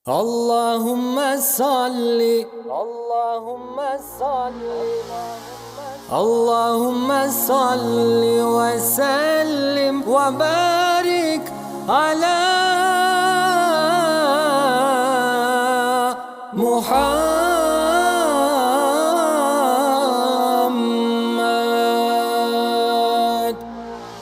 Allahümme salli, Allahümme salli, Allahümme salli ve sellim ve barik ala Muhammed.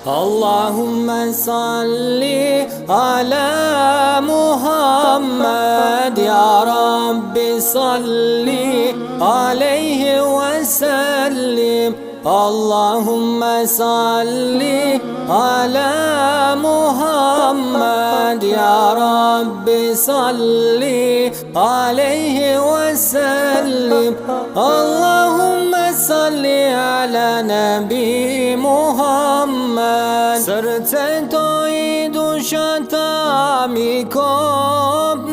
Allahümme salli ala Muhammed, ya Rabbi salli aleyhi ve sellim. Allahümme salli ala Muhammed, ya Rabbi salli aleyhi ve sellim. Allahümme salli ala Nebi Muhammed. Srdce to i dusha ta mi kopneat,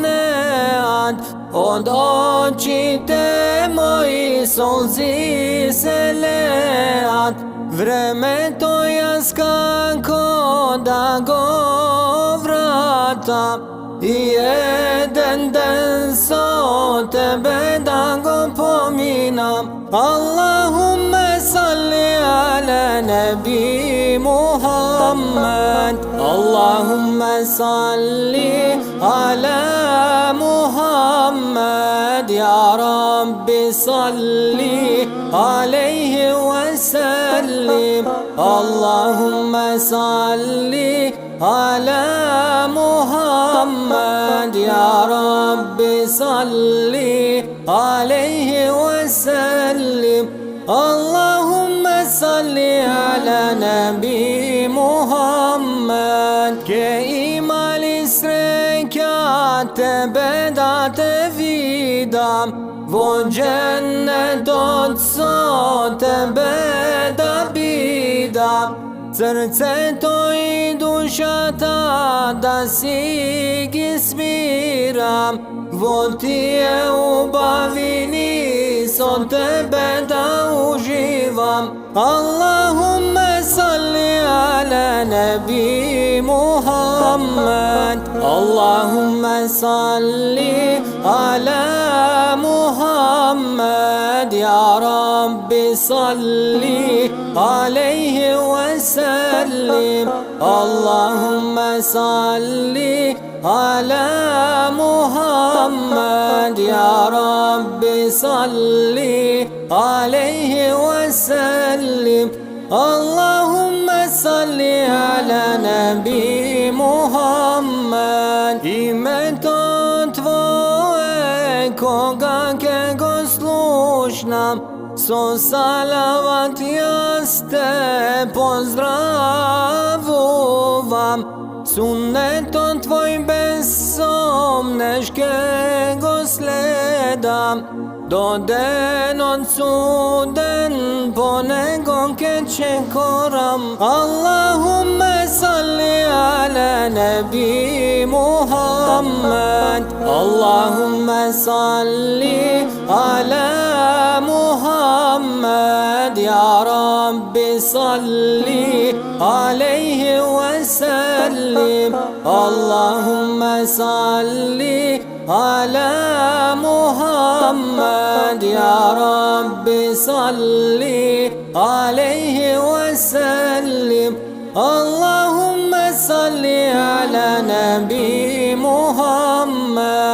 od očite moji solzi se leat. Vreme to jas kako da go vrata, i jeden den so tebe da go pominam. Allahümme salli ala Nebi Muhammed. Allahümme salli ala Muhammed, ya Rabbi salli aleyhi ve sellim. Allahümme salli ala Muhammed, ya Rabbi salli aleyhi ve sellim. Allahümme salli ala Nebi Muhammed. Ke imal isrekate bedate vidam, vo cennet otso tebe da bidam. Srce to i dusha ta da si smiram, vo ti je u bavini so tebe da uživam. Allahümme salli ala Nebi Muhammed. Allahümme salli ala Muhammed, ya Rabbi salli aleyhi ve sellim. Allahümme salli ala Muhammed, ya Rabbi salli aleyhi ve sellim. Allahümme salli ala Nebi Muhammed. Ime to tvoje koga ke go slušnam, so salavat jas te pozdravuvam. Sunnetom tvoj besom neške go sledam, do den od suden po nego ke čekoram. Allahümme salli ala Nebi Muhammed. Allahümme salli ala Muhammed, ya Rabbi salli aleyhi ve sellim. Allahümme salli ala Muhammed, ya Rabbi salli aleyhi ve sellim. Allahümme salli ala Nebi Muhammed.